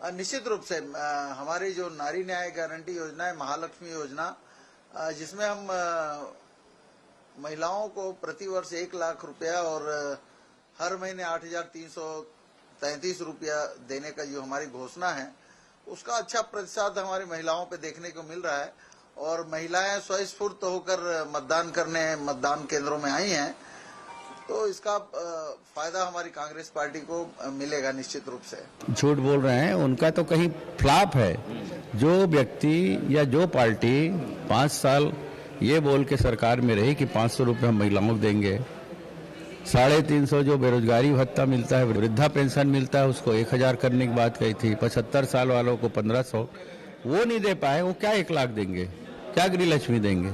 निश्चित रूप से हमारी जो नारी न्याय गारंटी योजना है, महालक्ष्मी योजना, जिसमें हम महिलाओं को प्रतिवर्ष 1 लाख रुपया और हर महीने 8,333 रुपया देने का जो हमारी घोषणा है, उसका अच्छा प्रतिशत हमारी महिलाओं पे देखने को मिल रहा है और महिलाएं स्वस्फूर्त होकर मतदान करने मतदान केंद्रों में आई हैं, तो इसका फायदा हमारी कांग्रेस पार्टी को मिलेगा निश्चित रूप से। झूठ बोल रहे हैं, उनका तो कहीं फ्लॉप है। जो व्यक्ति या जो पार्टी 5 साल ये बोल के सरकार में रही कि 500 रुपये हम महिलाओं को देंगे, 350 जो बेरोजगारी भत्ता मिलता है, वृद्धा पेंशन मिलता है, उसको 1000 करने की बात कही थी, 75 साल वालों को 1500, वो नहीं दे पाए, वो क्या 1 लाख देंगे, क्या गृहलक्ष्मी देंगे?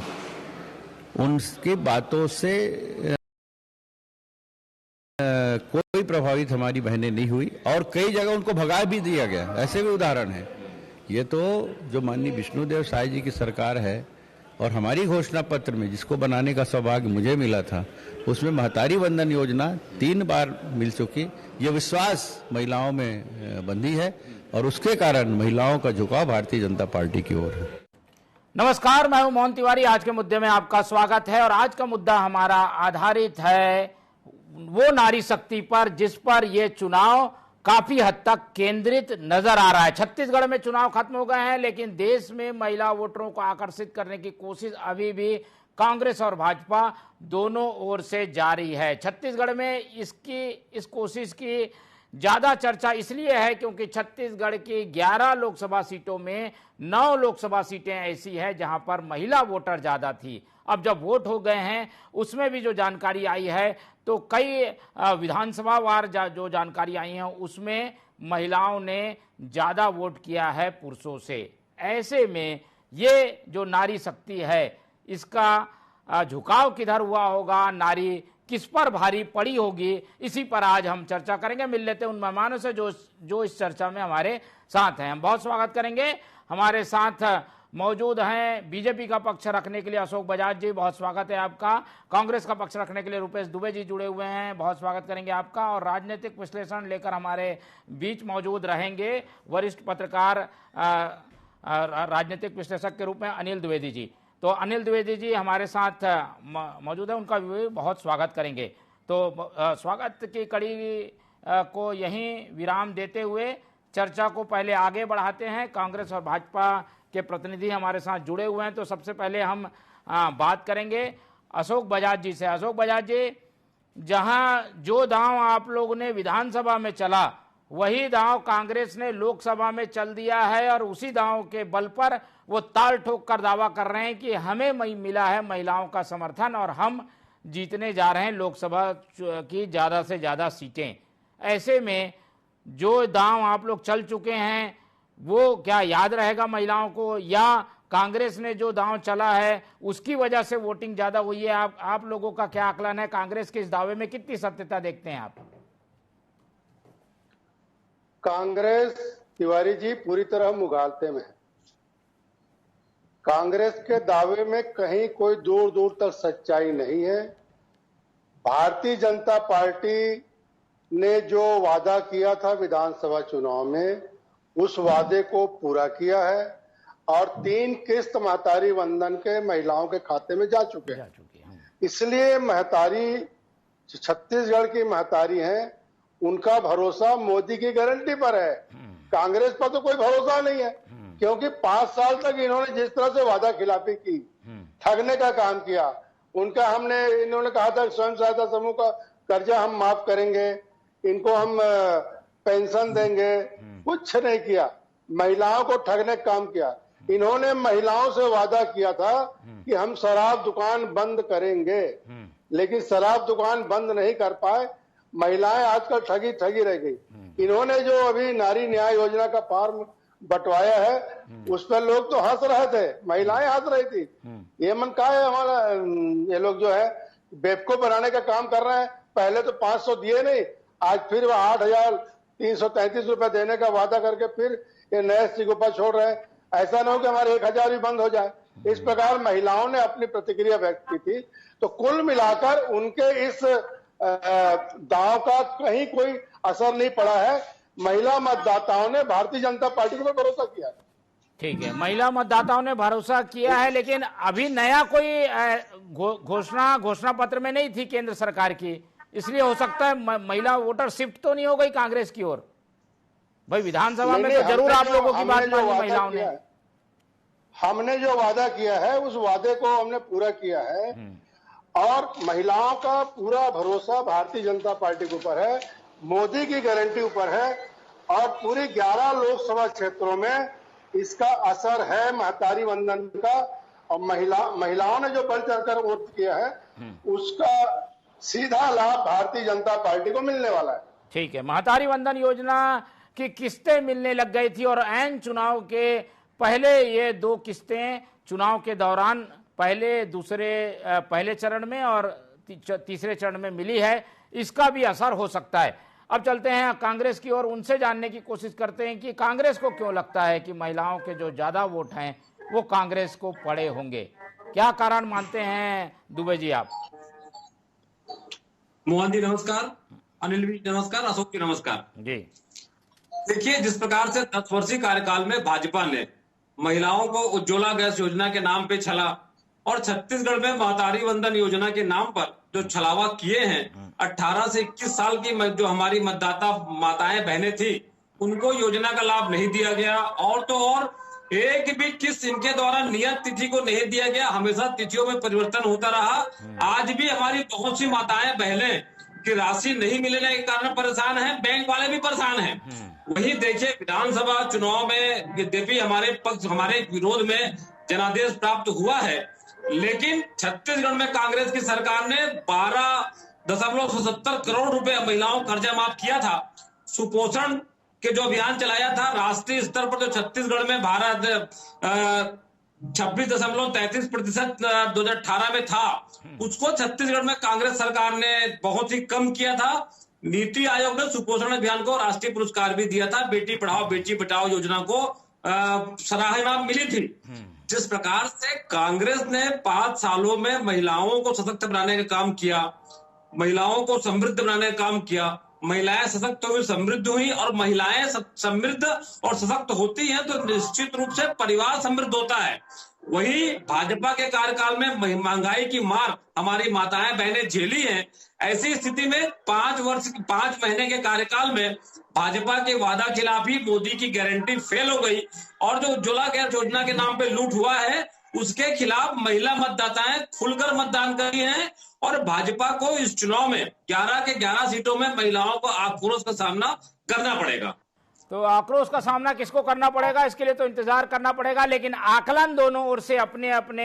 उनकी बातों से कोई प्रभावित हमारी बहनें नहीं हुई और कई जगह उनको भगा भी दिया गया, ऐसे भी उदाहरण है। ये तो जो माननीय विष्णुदेव साय जी की सरकार है और हमारी घोषणा पत्र में जिसको बनाने का सौभाग्य मुझे मिला था, उसमें महतारी वंदन योजना 3 बार मिल चुकी। ये विश्वास महिलाओं में बंधी है और उसके कारण महिलाओं का झुकाव भारतीय जनता पार्टी की ओर है। नमस्कार, मैं हूं मोहन तिवारी। आज के मुद्दे में आपका स्वागत है और आज का मुद्दा हमारा आधारित है वो नारी शक्ति पर जिस पर ये चुनाव काफी हद तक केंद्रित नजर आ रहा है। छत्तीसगढ़ में चुनाव खत्म हो गए हैं, लेकिन देश में महिला वोटरों को आकर्षित करने की कोशिश अभी भी कांग्रेस और भाजपा दोनों ओर से जारी है। छत्तीसगढ़ में इस कोशिश की ज्यादा चर्चा इसलिए है क्योंकि छत्तीसगढ़ की 11 लोकसभा सीटों में 9 लोकसभा सीटें ऐसी हैं जहां पर महिला वोटर ज्यादा थी। अब जब वोट हो गए हैं उसमें भी जो जानकारी आई है तो कई विधानसभा वार जो जानकारी आई है उसमें महिलाओं ने ज्यादा वोट किया है पुरुषों से। ऐसे में ये जो नारी शक्ति है इसका झुकाव किधर हुआ होगा, नारी किस पर भारी पड़ी होगी, इसी पर आज हम चर्चा करेंगे। मिल लेते हैं उन मेहमानों से जो इस चर्चा में हमारे साथ हैं। हम बहुत स्वागत करेंगे। हमारे साथ मौजूद हैं बीजेपी का पक्ष रखने के लिए अशोक बजाज जी, बहुत स्वागत है आपका। कांग्रेस का पक्ष रखने के लिए रुपेश दुबे जी जुड़े हुए हैं, बहुत स्वागत करेंगे आपका। और राजनीतिक विश्लेषण लेकर हमारे बीच मौजूद रहेंगे वरिष्ठ पत्रकार राजनीतिक विश्लेषक के रूप में अनिल द्विवेदी जी। तो अनिल द्विवेदी जी हमारे साथ मौजूद है, उनका भी बहुत स्वागत करेंगे। तो स्वागत की कड़ी को यहीं विराम देते हुए चर्चा को पहले आगे बढ़ाते हैं। कांग्रेस और भाजपा के प्रतिनिधि हमारे साथ जुड़े हुए हैं, तो सबसे पहले हम बात करेंगे अशोक बजाज जी से। अशोक बजाज जी, जहां जो दांव आप लोगों ने विधानसभा में चला वही दांव कांग्रेस ने लोकसभा में चल दिया है और उसी दांव के बल पर वो ताल ठोक कर दावा कर रहे हैं कि हमें मिला है महिलाओं का समर्थन और हम जीतने जा रहे हैं लोकसभा की ज्यादा से ज्यादा सीटें। ऐसे में जो दांव आप लोग चल चुके हैं वो क्या याद रहेगा महिलाओं को, या कांग्रेस ने जो दांव चला है उसकी वजह से वोटिंग ज्यादा हुई है? आप लोगों का क्या आकलन है? कांग्रेस के इस दावे में कितनी सत्यता देखते हैं आप? कांग्रेस, तिवारी जी, पूरी तरह मुगालते में है। कांग्रेस के दावे में कहीं कोई दूर दूर तक सच्चाई नहीं है। भारतीय जनता पार्टी ने जो वादा किया था विधानसभा चुनाव में, उस वादे को पूरा किया है और 3 किस्त महतारी वंदन के महिलाओं के खाते में जा चुके हैं। इसलिए महतारी, छत्तीसगढ़ की महतारी हैं, उनका भरोसा मोदी की गारंटी पर है। कांग्रेस पर तो कोई भरोसा नहीं है, क्योंकि 5 साल तक इन्होंने जिस तरह से वादा खिलाफी की, ठगने का काम किया। इन्होंने कहा था स्वयं सहायता समूह का कर्जा हम माफ करेंगे, इनको हम पेंशन देंगे, कुछ नहीं किया। महिलाओं को ठगने का काम किया। इन्होंने महिलाओं से वादा किया था कि हम शराब दुकान बंद करेंगे, लेकिन शराब दुकान बंद नहीं कर पाए। महिलाएं आजकल ठगी रह गई। इन्होंने जो अभी नारी न्याय योजना का फॉर्म बंटवाया है उस पर लोग तो हंस रहे थे, महिलाएं हंस रही थी। ये मन का है हमारा, ये लोग जो है बेवकूफ बनाने का काम कर रहे हैं। पहले तो 500 दिए नहीं, आज फिर 8,333 रुपए देने का वादा करके फिर ये नए सिगुपा छोड़ रहे हैं। ऐसा ना हो कि हमारे 1,000 भी बंद हो जाए। इस प्रकार महिलाओं ने अपनी प्रतिक्रिया व्यक्त की थी। तो कुल मिलाकर उनके इस दांव का कहीं कोई असर नहीं पड़ा है। महिला मतदाताओं ने भारतीय जनता पार्टी के ऊपर भरोसा किया है। ठीक है, महिला मतदाताओं ने भरोसा किया है, लेकिन अभी नया कोई घोषणा पत्र में नहीं थी केंद्र सरकार की, इसलिए हो सकता है महिला वोटर शिफ्ट तो नहीं हो गई कांग्रेस की ओर। भाई विधानसभा में तो जरूर आप लोगों की बात मानी महिलाओं ने। हमने जो वादा किया है उस वादे को हमने पूरा किया है और महिलाओं का पूरा भरोसा भारतीय जनता पार्टी के ऊपर है, मोदी की गारंटी ऊपर है और पूरी 11 लोकसभा क्षेत्रों में इसका असर है महतारी वंदन का। और महिलाओं ने जो बढ़ चढ़कर वोट किया है उसका सीधा लाभ भारतीय जनता पार्टी को मिलने वाला है। ठीक है, महतारी वंदन योजना की किस्तें मिलने लग गई थी और ऐन चुनाव के पहले ये 2 किस्तें चुनाव के दौरान पहले चरण में और तीसरे चरण में मिली है, इसका भी असर हो सकता है। अब चलते हैं कांग्रेस की ओर, उनसे जानने की कोशिश करते हैं कि कांग्रेस को क्यों लगता है कि महिलाओं के जो ज्यादा वोट हैं वो कांग्रेस को पड़े होंगे, क्या कारण मानते हैं दुबे जी आप? मोहन जी नमस्कार, अनिल जी नमस्कार, अशोक जी नमस्कार जी। देखिए, जिस प्रकार से 10 वर्षीय कार्यकाल में भाजपा ने महिलाओं को उज्ज्वला गैस योजना के नाम पे छला और छत्तीसगढ़ में महतारी वंदन योजना के नाम पर जो छलावा किए हैं, 18 से 21 साल की जो हमारी मतदाता माताएं बहनें थी उनको योजना का लाभ नहीं दिया गया और तो और एक भी किस्त इनके द्वारा नियत तिथि को नहीं दिया गया, हमेशा तिथियों में परिवर्तन होता रहा। आज भी हमारी बहुत सी माताएं बहनें की राशि नहीं मिलने के कारण परेशान हैं, बैंक वाले भी परेशान हैं। वही देखिए, विधानसभा चुनाव में यद्यपि हमारे विरोध में जनादेश प्राप्त हुआ है, लेकिन छत्तीसगढ़ में कांग्रेस की सरकार ने 12.77 करोड़ रुपए महिलाओं को कर्जा माफ किया था। सुपोषण के जो अभियान चलाया था राष्ट्रीय स्तर पर, जो छत्तीसगढ़ में भारत 26.33% 2018 में था, उसको छत्तीसगढ़ में कांग्रेस सरकार ने बहुत ही कम किया था। नीति आयोग ने सुपोषण अभियान को राष्ट्रीय पुरस्कार भी दिया था। बेटी पढ़ाओ बेटी बचाओ योजना को सराहना मिली थी। जिस प्रकार से कांग्रेस ने 5 सालों में महिलाओं को सशक्त बनाने का काम किया, महिलाओं को समृद्ध बनाने का काम किया, महिलाएं सशक्त हुई, समृद्ध हुई और महिलाएं समृद्ध और सशक्त होती हैं तो निश्चित रूप से परिवार समृद्ध होता है। वही भाजपा के कार्यकाल में महंगाई की मार हमारी माताएं बहनें झेली हैं। ऐसी स्थिति में 5 महीने के कार्यकाल में भाजपा के वादा खिलाफी मोदी की गारंटी फेल हो गई और जो उज्ज्वला गैस योजना के नाम पे लूट हुआ है उसके खिलाफ महिला मतदाताएं खुलकर मतदान करी हैं और भाजपा को इस चुनाव में 11 के 11 सीटों में महिलाओं को आक्रोश का सामना करना पड़ेगा। तो आक्रोश का सामना किसको करना पड़ेगा, इसके लिए तो इंतजार करना पड़ेगा, लेकिन आकलन दोनों ओर से अपने अपने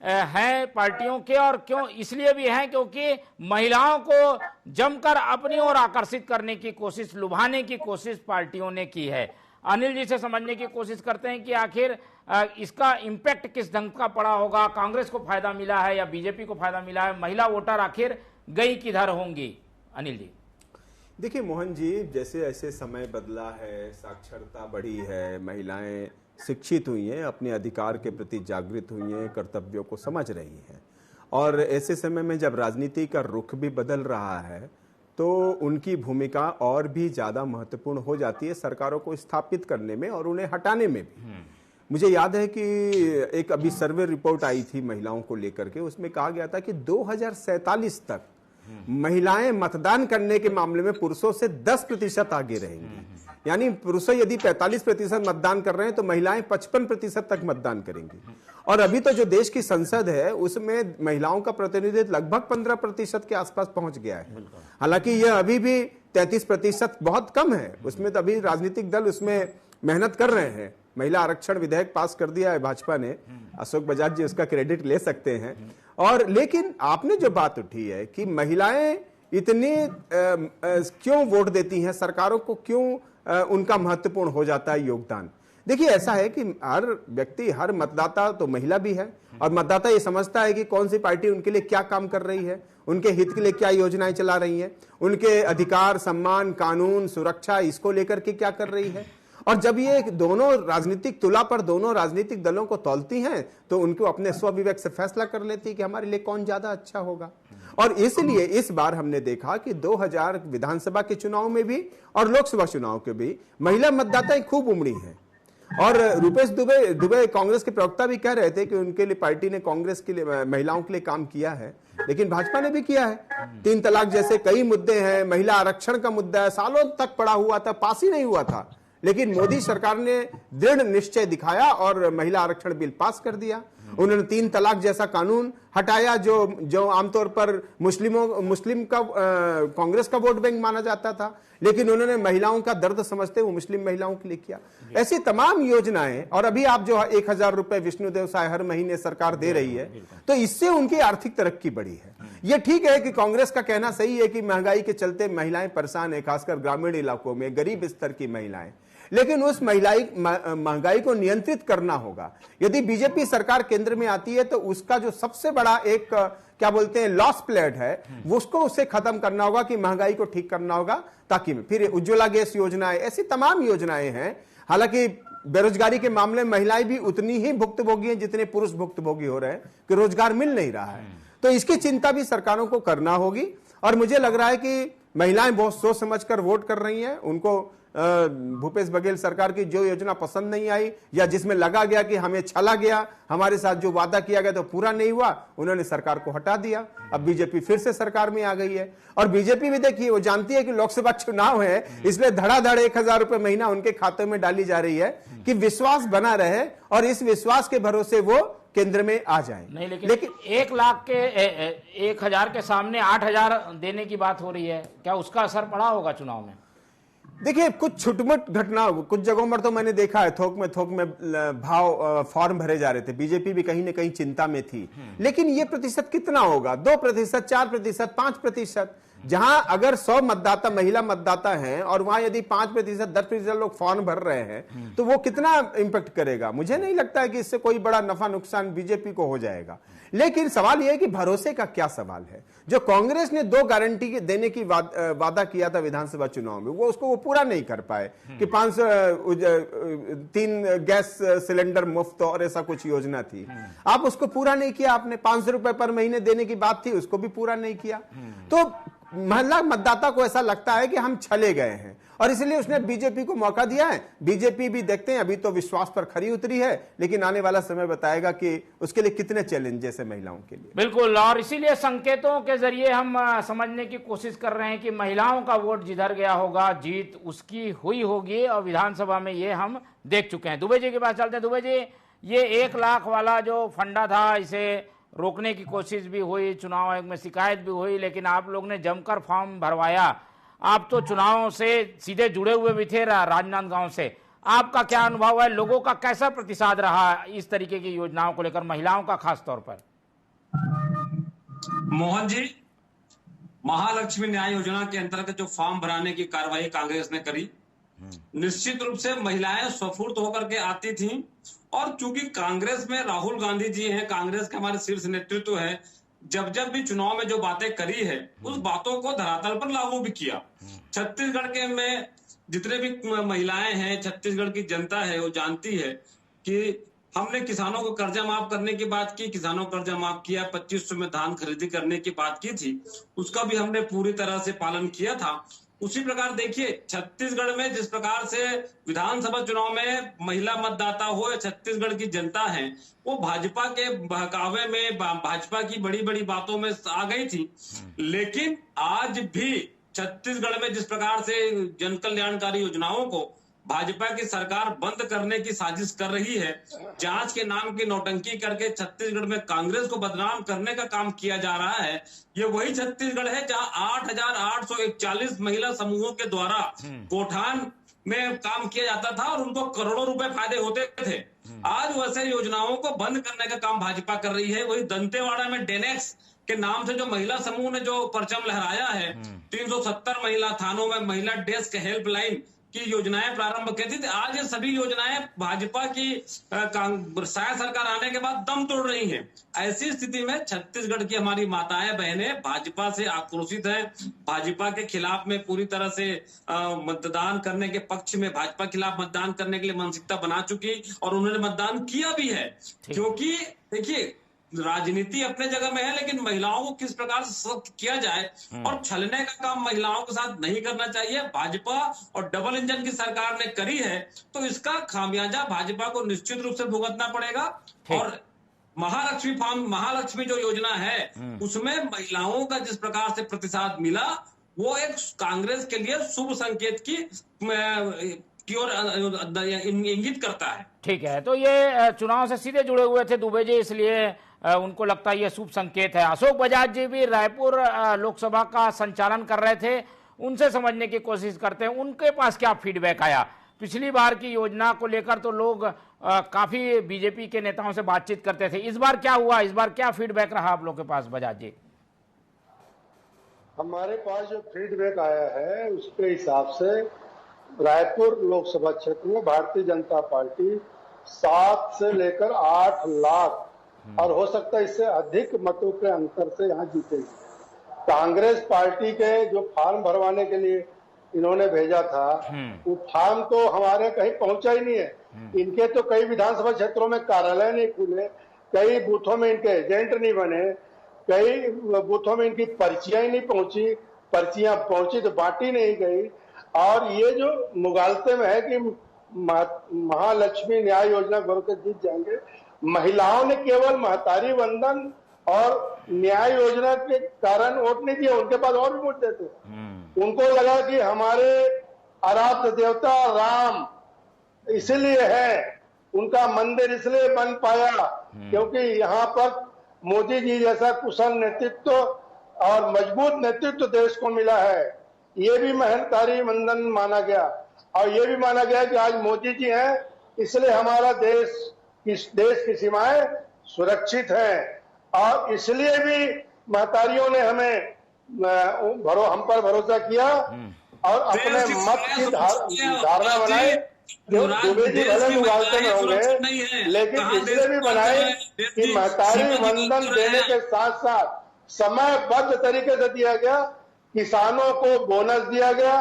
हैं पार्टियों के, और क्यों इसलिए भी हैं क्योंकि महिलाओं को जमकर अपनी ओर आकर्षित करने की कोशिश, लुभाने की कोशिश पार्टियों ने की है। अनिल जी से समझने की कोशिश करते हैं कि आखिर इसका इम्पैक्ट किस ढंग का पड़ा होगा, कांग्रेस को फायदा मिला है या बीजेपी को फायदा मिला है, महिला वोटर आखिर गई किधर होंगी? अनिल जी। देखिए मोहन जी, जैसे ऐसे समय बदला है, साक्षरता बढ़ी है, महिलाएं शिक्षित हुई हैं, अपने अधिकार के प्रति जागृत हुई हैं, कर्तव्यों को समझ रही हैं और ऐसे समय में जब राजनीति का रुख भी बदल रहा है तो उनकी भूमिका और भी ज़्यादा महत्वपूर्ण हो जाती है सरकारों को स्थापित करने में और उन्हें हटाने में भी। मुझे याद है कि एक अभी सर्वे रिपोर्ट आई थी महिलाओं को लेकर के, उसमें कहा गया था कि 2047 तक महिलाएं मतदान करने के मामले में पुरुषों से 10% आगे रहेंगी। यानी पुरुष यदि 45% मतदान कर रहे हैं तो महिलाएं 55% तक मतदान करेंगी। और अभी तो जो देश की संसद है उसमें महिलाओं का प्रतिनिधित्व लगभग 15% के आसपास पहुंच गया है। हालांकि यह अभी भी 33% बहुत कम है, उसमें तो अभी राजनीतिक दल उसमें मेहनत कर रहे हैं। महिला आरक्षण विधेयक पास कर दिया है भाजपा ने, अशोक बजाज जी उसका क्रेडिट ले सकते हैं। और लेकिन आपने जो बात उठी है कि महिलाएं इतनी क्यों वोट देती हैं, सरकारों को क्यों उनका महत्वपूर्ण हो जाता है योगदान। देखिए ऐसा है कि हर व्यक्ति, हर मतदाता तो महिला भी है और मतदाता ये समझता है कि कौन सी पार्टी उनके लिए क्या काम कर रही है, उनके हित के लिए क्या योजनाएं चला रही है, उनके अधिकार, सम्मान, कानून, सुरक्षा इसको लेकर के क्या कर रही है। और जब ये दोनों राजनीतिक तुला पर दोनों राजनीतिक दलों को तौलती हैं तो उनको अपने स्वविवेक से फैसला कर लेती है कि हमारे लिए कौन ज्यादा अच्छा होगा। और इसलिए इस बार हमने देखा कि 2000 विधानसभा के चुनाव में भी और लोकसभा चुनाव के भी महिला मतदाताएं खूब उमड़ी हैं। और रुपेश दुबे कांग्रेस के प्रवक्ता भी कह रहे थे कि उनके लिए पार्टी ने कांग्रेस के लिए महिलाओं के लिए काम किया है, लेकिन भाजपा ने भी किया है। 3 तलाक जैसे कई मुद्दे हैं, महिला आरक्षण का मुद्दा है, सालों तक पड़ा हुआ था, पास ही नहीं हुआ था, लेकिन मोदी सरकार ने दृढ़ निश्चय दिखाया और महिला आरक्षण बिल पास कर दिया। उन्होंने 3 तलाक जैसा कानून हटाया जो आमतौर पर मुस्लिम का कांग्रेस का वोट बैंक माना जाता था, लेकिन उन्होंने महिलाओं का दर्द समझते हुए मुस्लिम महिलाओं के लिए किया। ऐसी तमाम योजनाएं, और अभी आप जो 1000 रुपए विष्णुदेव साय हर महीने सरकार दे रही है, तो इससे उनकी आर्थिक तरक्की बढ़ी है। यह ठीक है कि कांग्रेस का कहना सही है कि महंगाई के चलते महिलाएं परेशान है, खासकर ग्रामीण इलाकों में गरीब स्तर की महिलाएं, लेकिन उस महंगाई को नियंत्रित करना होगा। यदि बीजेपी सरकार केंद्र में आती है तो उसका जो सबसे बड़ा एक क्या बोलते हैं लॉस प्लेट है, वो उसको उससे खत्म करना होगा कि महंगाई को ठीक करना होगा, ताकि फिर उज्ज्वला गैस योजनाएं, ऐसी तमाम योजनाएं हैं। हालांकि बेरोजगारी के मामले में महिलाएं भी उतनी ही भुक्तभोगी हैं जितने पुरुष भुक्तभोगी हो रहे हैं कि रोजगार मिल नहीं रहा है। तो इसकी चिंता भी सरकारों को करना होगी। और मुझे लग रहा है कि महिलाएं बहुत सोच समझकर वोट कर रही हैं। उनको भूपेश बघेल सरकार की जो योजना पसंद नहीं आई या जिसमें लगा गया कि हमें छला गया, हमारे साथ जो वादा किया गया तो पूरा नहीं हुआ, उन्होंने सरकार को हटा दिया। अब बीजेपी फिर से सरकार में आ गई है। और बीजेपी भी देखिए, वो जानती है कि लोकसभा चुनाव है, इसलिए धड़ाधड़ 1000 रुपए महीना उनके खाते में डाली जा रही है कि विश्वास बना रहे और इस विश्वास के भरोसे वो केंद्र में आ जाए। नहीं, लेकिन 1 लाख के 1000 के सामने 8000 देने की बात हो रही है, क्या उसका असर पड़ा होगा चुनाव में? देखिए, कुछ छुटमुट घटना, कुछ जगहों पर तो मैंने देखा है थोक में भाव फॉर्म भरे जा रहे थे। बीजेपी भी कहीं ना कहीं चिंता में थी, लेकिन ये प्रतिशत कितना होगा? 2%, 4%, 5%? जहां अगर 100 मतदाता महिला मतदाता हैं और वहां यदि 5%, 10% लोग फॉर्म भर रहे हैं तो वो कितना इंपैक्ट करेगा? मुझे नहीं लगता है कि इससे कोई बड़ा नफा नुकसान बीजेपी को हो जाएगा। लेकिन सवाल यह है कि भरोसे का क्या सवाल है। जो कांग्रेस ने 2 गारंटी देने की वादा किया था विधानसभा चुनाव में, वो पूरा नहीं कर पाए कि 3 गैस सिलेंडर मुफ्त और ऐसा कुछ योजना थी, आप उसको पूरा नहीं किया। आपने 500 रुपए पर महीने देने की बात थी, उसको भी पूरा नहीं किया। तो महिला मतदाता को ऐसा लगता है कि हम छले गए हैं और इसलिए उसने बीजेपी को मौका दिया है। बीजेपी भी देखते हैं, अभी तो विश्वास पर खरी उतरी है, लेकिन आने वाला समय बताएगा कि उसके लिए कितने चैलेंजेस है महिलाओं के लिए। बिल्कुल, और इसीलिए संकेतों के जरिए हम समझने की कोशिश कर रहे हैं कि महिलाओं का वोट जिधर गया होगा जीत उसकी हुई होगी, और विधानसभा में ये हम देख चुके हैं। दुबे जी के पास चलते हैं। दुबे जी, ये 1 लाख वाला जो फंडा था, इसे रोकने की कोशिश भी हुई, चुनाव आयोग में शिकायत भी हुई, लेकिन आप लोग ने जमकर फॉर्म भरवाया। आप तो चुनाव से सीधे जुड़े हुए भी थे राजनांदगांव से, आपका क्या अनुभव है? लोगों का कैसा प्रतिसाद रहा इस तरीके की योजनाओं को लेकर, महिलाओं का खास तौर पर? मोहन जी, महालक्ष्मी न्याय योजना के अंतर्गत जो फॉर्म भराने की कार्रवाई कांग्रेस ने करी, निश्चित रूप से महिलाएं स्वफूर्त होकर के आती थीं। और चूंकि कांग्रेस में राहुल गांधी जी हैं, कांग्रेस के हमारे शीर्ष नेतृत्व है, जब भी चुनाव में जो बातें करी है उस बातों को धरातल पर लागू भी किया। छत्तीसगढ़ के में जितने भी महिलाएं हैं, छत्तीसगढ़ की जनता है, वो जानती है कि हमने किसानों को कर्जा माफ करने की बात की, किसानों को कर्जा माफ किया, 2500 में धान खरीदी करने की बात की थी, उसका भी हमने पूरी तरह से पालन किया था। उसी प्रकार देखिए, छत्तीसगढ़ में जिस प्रकार से विधानसभा चुनाव में महिला मतदाता हो या छत्तीसगढ़ की जनता है, वो भाजपा के बहकावे में, भाजपा की बड़ी बड़ी बातों में आ गई थी। लेकिन आज भी छत्तीसगढ़ में जिस प्रकार से जन कल्याणकारी योजनाओं को भाजपा की सरकार बंद करने की साजिश कर रही है, जांच के नाम की नौटंकी करके छत्तीसगढ़ में कांग्रेस को बदनाम करने का काम किया जा रहा है, ये वही छत्तीसगढ़ है जहां 8,841 महिला समूहों के द्वारा कोठान में काम किया जाता था और उनको करोड़ों रुपए फायदे होते थे। आज वैसे योजनाओं को बंद करने का काम भाजपा कर रही है। वही दंतेवाड़ा में डेनेक्स के नाम से जो महिला समूह ने जो परचम लहराया है, 370 महिला थानों में महिला डेस्क हेल्पलाइन की योजनाएं प्रारंभ की थी। आज ये सभी योजनाएं भाजपा की शायद सरकार आने के बाद दम तोड़ रही हैं। ऐसी स्थिति में छत्तीसगढ़ की हमारी माताएं बहनें भाजपा से आक्रोशित हैं, भाजपा के खिलाफ में पूरी तरह से मतदान करने के पक्ष में, भाजपा के खिलाफ मतदान करने के लिए मानसिकता बना चुकी और उन्होंने मतदान किया भी है। क्योंकि देखिए राजनीति अपने जगह में है, लेकिन महिलाओं को किस प्रकार से सशक्त किया जाए और छलने का काम महिलाओं के साथ नहीं करना चाहिए। भाजपा और डबल इंजन की सरकार ने करी है, तो इसका खामियाजा भाजपा को निश्चित रूप से भुगतना पड़ेगा। और महालक्ष्मी जो योजना है उसमें महिलाओं का जिस प्रकार से प्रतिसाद मिला, वो एक कांग्रेस के लिए शुभ संकेत की ओर इंगित करता है। ठीक है, तो ये चुनाव से सीधे जुड़े हुए थे दुबे जी, इसलिए उनको लगता है ये शुभ संकेत है। अशोक बजाज जी भी रायपुर लोकसभा का संचालन कर रहे थे, उनसे समझने की कोशिश करते हैं, उनके पास क्या फीडबैक आया? पिछली बार की योजना को लेकर तो लोग काफी बीजेपी के नेताओं से बातचीत करते थे, इस बार क्या हुआ, इस बार क्या फीडबैक रहा आप लोग के पास बजाज जी? हमारे पास जो फीडबैक आया है उसके हिसाब से रायपुर लोकसभा क्षेत्र में भारतीय जनता पार्टी 7 से लेकर 8 लाख और हो सकता है इससे अधिक मतों के अंतर से यहाँ जीतेगी। कांग्रेस पार्टी के जो फॉर्म भरवाने के लिए इन्होंने भेजा था, वो फॉर्म तो हमारे कहीं पहुंचा ही नहीं है। इनके तो कई विधानसभा क्षेत्रों में कार्यालय नहीं खुले, कई बूथों में इनके एजेंट नहीं बने, कई बूथों में इनकी पर्चियां ही नहीं पहुंची, पर्चियां पहुंची तो बांटी नहीं गई। और ये जो मुगालते में है कि महालक्ष्मी न्याय योजना गौर के जीत जाएंगे, महिलाओं ने केवल महतारी वंदन और न्याय योजना के कारण वोट नहीं दिया, उनके पास और भी मुद्दे थे। उनको लगा कि हमारे आराध्य देवता राम इसलिए है, उनका मंदिर इसलिए बन पाया क्योंकि यहाँ पर मोदी जी जैसा कुशल नेतृत्व और मजबूत नेतृत्व देश को मिला है। ये भी महतारी वंदन माना गया और ये भी माना गया कि आज मोदी जी हैं इसलिए हमारा देश की सीमाएं सुरक्षित हैं। और इसलिए भी महतारियों ने हम पर भरोसा किया और अपने मत की धारणा बनाई। दुबे जी भले मुगालते में होंगे, लेकिन इसलिए भी बनाए कि महतारी वंदन देने के साथ साथ समयबद्ध तरीके से दिया गया, किसानों को बोनस दिया गया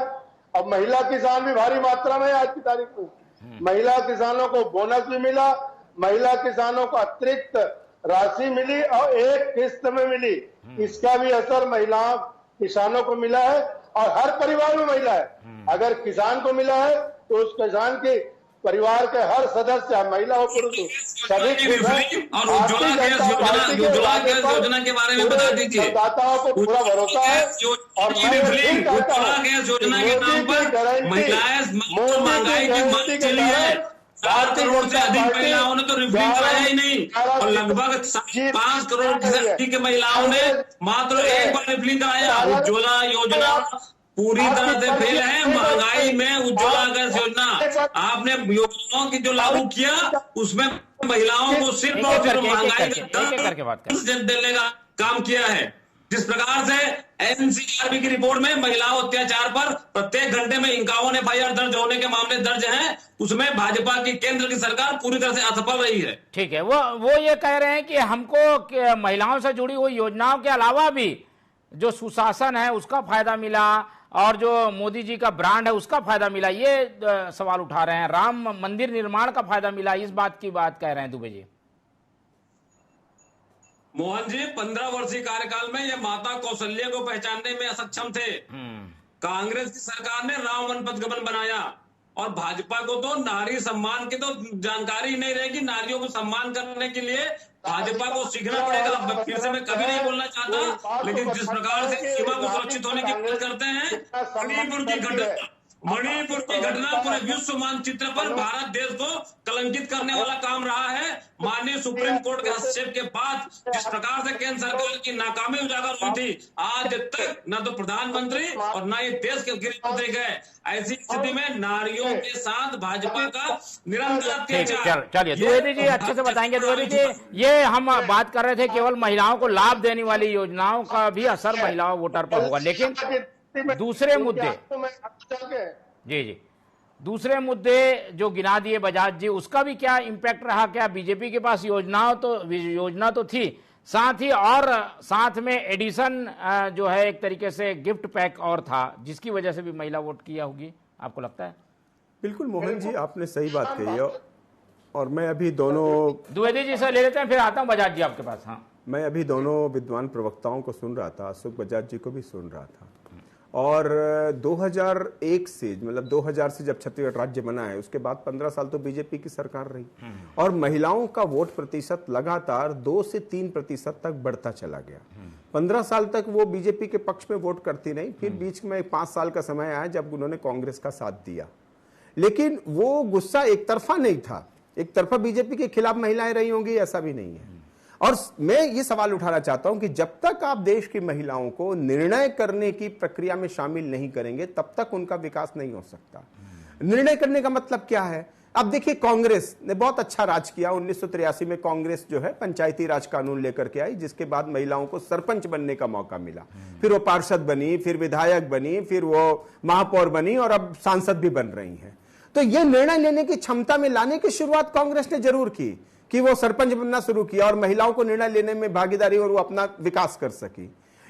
और महिला किसान भी भारी मात्रा में आज की तारीख में महिला किसानों को बोनस भी मिला, महिला किसानों को अतिरिक्त राशि मिली और एक किस्त में मिली। इसका भी असर महिलाओं किसानों को मिला है और हर परिवार में महिला है। अगर किसान को मिला है तो उस किसान के परिवार के हर सदस्य, महिला हो पुरुष सभी खुश हैं। और उज्ज्वला योजना के बारे में बता दीजिए। मतदाताओं को पूरा भरोसा है और उज्ज्वला गैस योजना के नाम पर महिलाएं महंगाई की मांग चली है। 4 करोड़ से अधिक महिलाओं ने तो रिफिलिंग कराया ही नहीं और लगभग 5 करोड़ से अधिक महिलाओं ने मात्र एक बार रिफिलिंग कराया। उज्ज्वला योजना पूरी तरह से फेल है। महंगाई में उज्ज्वला गैस योजना आपने योजनाओं की जो लागू किया उसमें महिलाओं को सिर्फ और सिर्फ महंगाई का देने का काम किया है। जिस प्रकार से एनसीआरबी की रिपोर्ट में महिलाओं अत्याचार पर प्रत्येक घंटे में 51 एफआईआर दर्ज होने के मामले दर्ज हैं, उसमें भाजपा की केंद्र की सरकार पूरी तरह से असफल रही है। ठीक है, वो ये कह रहे हैं कि हमको महिलाओं से जुड़ी हुई योजनाओं के अलावा भी जो सुशासन है उसका फायदा मिला और जो मोदी जी का ब्रांड है उसका फायदा मिला, ये सवाल उठा रहे हैं। राम मंदिर निर्माण का फायदा मिला, इस बात की बात कह रहे हैं दुबे जी। मोहन जी 15 वर्षीय कार्यकाल में ये माता कौशल्या को पहचानने में असक्षम थे। कांग्रेस की सरकार ने राम वनपथ गमन बनाया और भाजपा को तो नारी सम्मान की तो जानकारी नहीं रहेगी। नारियों को सम्मान करने के लिए भाजपा को सीखना पड़ेगा। फिर से मैं कभी नहीं बोलना चाहता, लेकिन जिस प्रकार से सीमा को सुरक्षित होने की बात करते हैं, मणिपुर की घटना पूरे विश्व मानचित्र पर भारत देश को कलंकित करने वाला काम रहा है। माननीय सुप्रीम कोर्ट के हस्तक्षेप के बाद जिस प्रकार से केंद्र सरकार की नाकामी उजागर हुई थी, आज तक न तो प्रधानमंत्री और न ही देश के गृह मंत्री गए। ऐसी स्थिति में नारियों के साथ भाजपा का निरंतर अत्याचार। चलिए द्विवेदी जी अच्छे से बताएंगे। द्विवेदी जी, ये हम बात कर रहे थे केवल महिलाओं को लाभ देने वाली योजनाओं का भी असर महिलाओं वोटर पर होगा, लेकिन दूसरे मुद्दे जी दूसरे मुद्दे जो गिना दिए बजाज जी, उसका भी क्या इम्पैक्ट रहा? क्या बीजेपी के पास योजना तो थी, साथ ही और साथ में एडिशन जो है एक तरीके से गिफ्ट पैक और था, जिसकी वजह से भी महिला वोट किया होगी, आपको लगता है? बिल्कुल मोहन जी, आपने सही बात कही है। और मैं अभी दोनों द्विवेदी जी से ले लेते हैं, फिर आता हूं बजाज जी आपके पास। हाँ, मैं अभी दोनों विद्वान प्रवक्ताओं को सुन रहा था, अशोक बजाज जी को भी सुन रहा था। और 2001 से, मतलब 2000 से जब छत्तीसगढ़ राज्य बना है, उसके बाद 15 साल तो बीजेपी की सरकार रही और महिलाओं का वोट प्रतिशत लगातार 2 से 3% तक बढ़ता चला गया। 15 साल तक वो बीजेपी के पक्ष में वोट करती नहीं, फिर बीच में 5 साल का समय आया जब उन्होंने कांग्रेस का साथ दिया। लेकिन वो गुस्सा एक तरफा नहीं था, एक तरफा बीजेपी के खिलाफ महिलाएं रही होंगी ऐसा भी नहीं है। और मैं ये सवाल उठाना चाहता हूं कि जब तक आप देश की महिलाओं को निर्णय करने की प्रक्रिया में शामिल नहीं करेंगे, तब तक उनका विकास नहीं हो सकता। निर्णय करने का मतलब क्या है? अब देखिए, कांग्रेस ने बहुत अच्छा राज किया। 1983 में कांग्रेस जो है पंचायती राज कानून लेकर के आई, जिसके बाद महिलाओं को सरपंच बनने का मौका मिला। फिर वो पार्षद बनी, फिर विधायक बनी, फिर वो महापौर बनी और अब सांसद भी बन रही हैं। तो ये निर्णय लेने की क्षमता में लाने की शुरुआत कांग्रेस ने जरूर की कि वो सरपंच बनना शुरू किया और महिलाओं को निर्णय लेने में भागीदारी और वो अपना विकास कर सकी।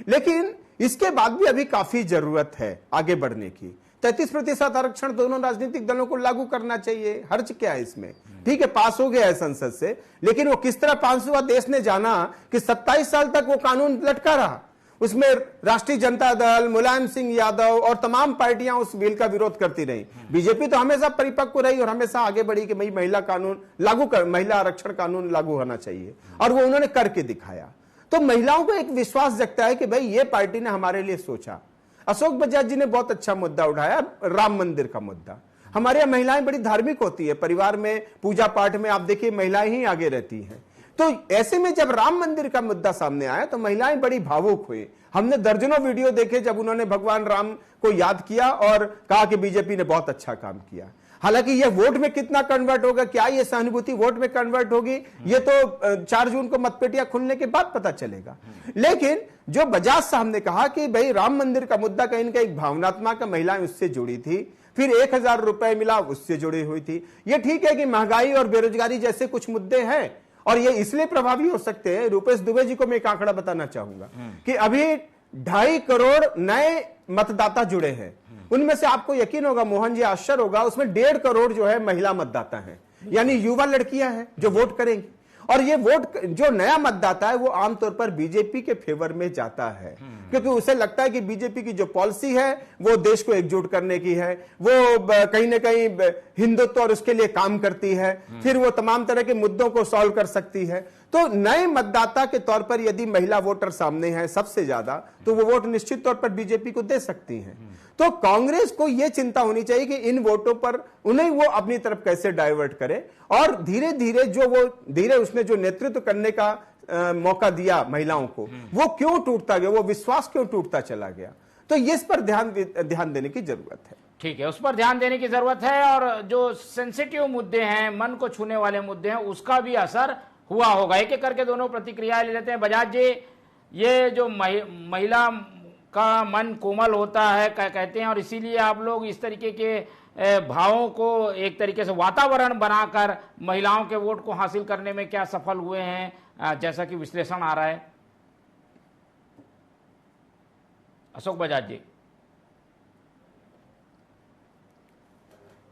लेकिन इसके बाद भी अभी काफी जरूरत है आगे बढ़ने की। 33% आरक्षण दोनों राजनीतिक दलों को लागू करना चाहिए, हर्ज क्या है इसमें? ठीक है, पास हो गया है संसद से, लेकिन वो किस तरह पास हुआ देश ने जाना कि 27 साल तक वो कानून लटका रहा। उसमें राष्ट्रीय जनता दल, मुलायम सिंह यादव और तमाम पार्टियां उस बिल का विरोध करती रही। बीजेपी तो हमेशा परिपक्व रही और हमेशा आगे बढ़ी कि भाई महिला कानून लागू कर, महिला आरक्षण कानून लागू होना चाहिए, और वो उन्होंने करके दिखाया। तो महिलाओं को एक विश्वास जगता है कि भाई ये पार्टी ने हमारे लिए सोचा। अशोक बजाज जी ने बहुत अच्छा मुद्दा उठाया, राम मंदिर का मुद्दा। हमारे यहाँ महिलाएं बड़ी धार्मिक होती है, परिवार में पूजा पाठ में आप देखिए महिलाएं ही आगे रहती हैं। तो ऐसे में जब राम मंदिर का मुद्दा सामने आया तो महिलाएं बड़ी भावुक हुई। हमने दर्जनों वीडियो देखे जब उन्होंने भगवान राम को याद किया और कहा कि बीजेपी ने बहुत अच्छा काम किया। हालांकि ये वोट में कितना कन्वर्ट होगा, क्या ये सहानुभूति वोट में कन्वर्ट होगी, ये तो 4 जून को मतपेटियां खुलने के बाद पता चलेगा। लेकिन जो बजाज साहब ने कहा कि भाई राम मंदिर का मुद्दा कहीं ना कहीं भावनात्मक, महिलाएं उससे जुड़ी थी, फिर 1000 रुपए मिला उससे जुड़ी हुई थी। ये ठीक है कि महंगाई और बेरोजगारी जैसे कुछ मुद्दे हैं और ये इसलिए प्रभावी हो सकते हैं। रुपेश दुबे जी को मैं एक आंकड़ा बताना चाहूंगा कि अभी 2.5 करोड़ नए मतदाता जुड़े हैं। उनमें से आपको यकीन होगा मोहन जी, आश्चर्य होगा, उसमें 1.5 करोड़ जो है महिला मतदाता हैं, यानी युवा लड़कियां हैं जो वोट करेंगी। और ये वोट जो नया मतदाता है वो आमतौर पर बीजेपी के फेवर में जाता है, क्योंकि उसे लगता है कि बीजेपी की जो पॉलिसी है वो देश को एकजुट करने की है, वो कहीं ना कहीं हिंदुत्व और उसके लिए काम करती है, फिर वो तमाम तरह के मुद्दों को सॉल्व कर सकती है। तो नए मतदाता के तौर पर यदि महिला वोटर सामने है सबसे ज्यादा, तो वो वोट निश्चित तौर पर बीजेपी को दे सकती हैं। तो कांग्रेस को यह चिंता होनी चाहिए कि इन वोटों पर उन्हें वो अपनी तरफ कैसे डाइवर्ट करे, और धीरे धीरे उसने जो नेतृत्व करने का मौका दिया महिलाओं को, वो क्यों टूटता गया, वो विश्वास क्यों टूटता चला गया। तो ये इस पर ध्यान देने की जरूरत है। ठीक है, उस पर ध्यान देने की जरूरत है। और जो सेंसिटिव मुद्दे हैं, मन को छूने वाले मुद्दे हैं, उसका भी असर हुआ होगा। एक एक करके दोनों प्रतिक्रिया ले लेते हैं। बजाज जी, ये जो महिला का मन कोमल होता है कहते हैं, और इसीलिए आप लोग इस तरीके के भावों को एक तरीके से वातावरण बनाकर महिलाओं के वोट को हासिल करने में क्या सफल हुए हैं, जैसा कि विश्लेषण आ रहा है। अशोक बजाज जी,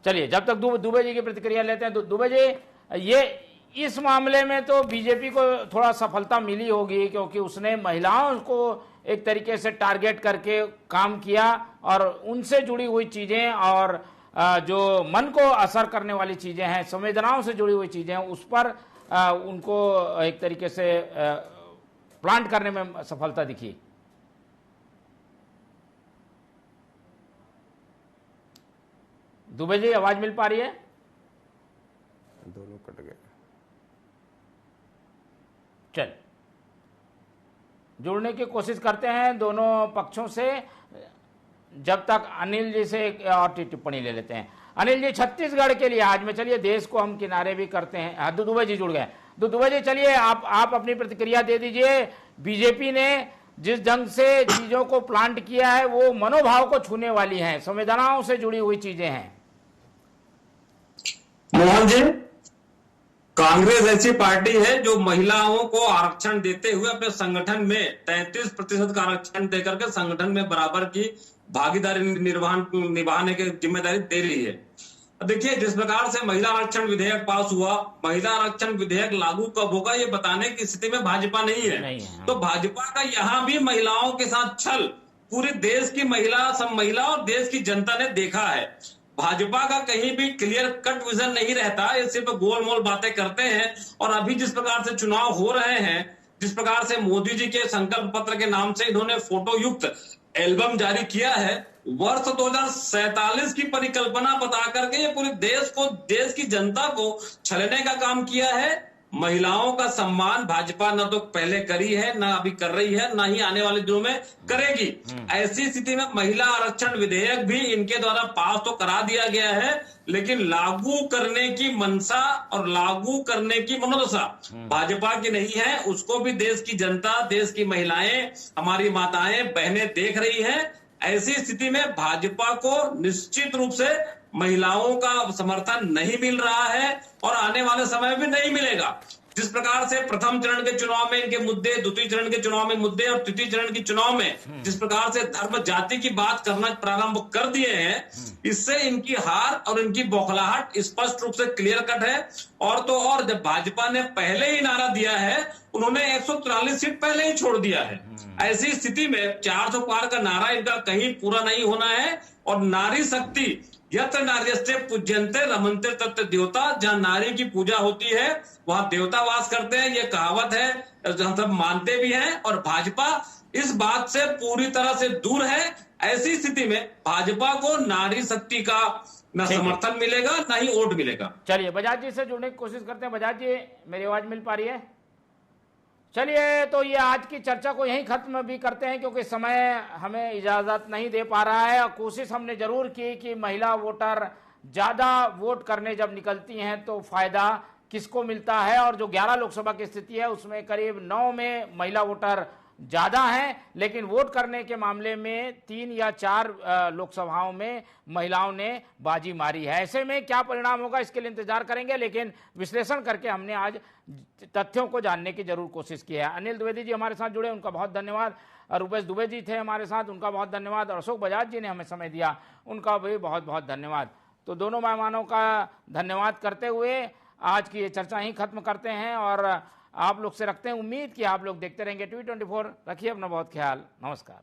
चलिए जब तक दुबे जी की प्रतिक्रिया लेते हैं। दुबे जी, ये इस मामले में तो बीजेपी को थोड़ा सफलता मिली होगी, क्योंकि उसने महिलाओं को एक तरीके से टारगेट करके काम किया और उनसे जुड़ी हुई चीजें और जो मन को असर करने वाली चीजें हैं, संवेदनाओं से जुड़ी हुई चीजें हैं, उस पर उनको एक तरीके से प्लांट करने में सफलता दिखी। दुबे जी, आवाज मिल पा रही है? दोनों कट गए। चल, जुड़ने की कोशिश करते हैं दोनों पक्षों से। जब तक अनिल जी से एक और टिप्पणी ले लेते हैं। अनिल जी, छत्तीसगढ़ के लिहाज में, चलिए देश को हम किनारे भी करते हैं। दुबे जी जुड़ गए। दुबे जी, चलिए आप अपनी प्रतिक्रिया दे दीजिए। बीजेपी ने जिस ढंग से चीजों को प्लांट किया है वो मनोभाव को छूने वाली हैं, संवेदनाओं से जुड़ी हुई चीजें हैं। मोहन जी, कांग्रेस ऐसी पार्टी है जो महिलाओं को आरक्षण देते हुए अपने संगठन में 33% का आरक्षण देकर के संगठन में बराबर की भागीदारी निभाने की जिम्मेदारी दे रही है। देखिए, जिस प्रकार से महिला आरक्षण विधेयक पास हुआ, महिला आरक्षण विधेयक लागू कब होगा ये बताने की स्थिति में भाजपा नहीं है। तो भाजपा का यहाँ भी महिलाओं के साथ छल पूरे देश की महिला और देश की जनता ने देखा है। भाजपा का कहीं भी क्लियर कट विजन नहीं रहता, ये सिर्फ गोलमोल बातें करते हैं। और अभी जिस प्रकार से चुनाव हो रहे हैं, जिस प्रकार से मोदी जी के संकल्प पत्र के नाम से इन्होंने फोटो युक्त एल्बम जारी किया है, वर्ष 2047 की परिकल्पना बता करके ये पूरे देश की जनता को छलने का काम किया है। महिलाओं का सम्मान भाजपा न तो पहले करी है, ना अभी कर रही है, ना ही आने वाले दिनों में करेगी। ऐसी स्थिति में महिला आरक्षण विधेयक भी इनके द्वारा पास तो करा दिया गया है, लेकिन लागू करने की मनसा और लागू करने की मनोदशा भाजपा की नहीं है। उसको भी देश की जनता, देश की महिलाएं, हमारी माताएं, बहनें देख रही है। ऐसी स्थिति में भाजपा को निश्चित रूप से महिलाओं का समर्थन नहीं मिल रहा है और आने वाले समय में नहीं मिलेगा। जिस प्रकार से प्रथम चरण के चुनाव में इनके मुद्दे, द्वितीय चरण के चुनाव में मुद्दे और तृतीय चरण के चुनाव में जिस प्रकार से धर्म जाति की बात करना प्रारंभ कर दिए हैं, इससे इनकी हार और इनकी बौखलाहट स्पष्ट रूप से क्लियर कट है। और तो और जब भाजपा ने पहले ही नारा दिया है, उन्होंने 143 सीट पहले ही छोड़ दिया है। ऐसी स्थिति में 400 पार का नारा इनका कहीं पूरा नहीं होना है। और नारी शक्ति यत्र नार्यस्ते पूज्यन्ते रमन्ते तत्र देवता, जहां नारी की पूजा होती है वहां देवता वास करते हैं, ये कहावत है, हम सब मानते भी हैं। और भाजपा इस बात से पूरी तरह से दूर है। ऐसी स्थिति में भाजपा को नारी शक्ति का न समर्थन मिलेगा, न ही वोट मिलेगा। चलिए बजाज जी से जुड़ने की कोशिश करते हैं। बजाज जी, मेरी आवाज मिल पा रही है? चलिए, तो ये आज की चर्चा को यहीं खत्म भी करते हैं, क्योंकि समय हमें इजाजत नहीं दे पा रहा है। और कोशिश हमने जरूर की कि महिला वोटर ज्यादा वोट करने जब निकलती हैं तो फायदा किसको मिलता है। और जो 11 लोकसभा की स्थिति है उसमें करीब 9 में महिला वोटर ज्यादा हैं, लेकिन वोट करने के मामले में 3 या 4 लोकसभाओं में महिलाओं ने बाजी मारी है। ऐसे में क्या परिणाम होगा इसके लिए इंतजार करेंगे, लेकिन विश्लेषण करके हमने आज तथ्यों को जानने की जरूर कोशिश की है। अनिल द्विवेदी जी हमारे साथ जुड़े, उनका बहुत धन्यवाद। रुपेश दुबे जी थे हमारे साथ, उनका बहुत धन्यवाद। और अशोक बजाज जी ने हमें समय दिया, उनका भी बहुत बहुत धन्यवाद। तो दोनों मेहमानों का धन्यवाद करते हुए आज की ये चर्चा ही खत्म करते हैं और आप लोग से रखते हैं उम्मीद कि आप लोग देखते रहेंगे T24। रखिए अपना बहुत ख्याल। नमस्कार।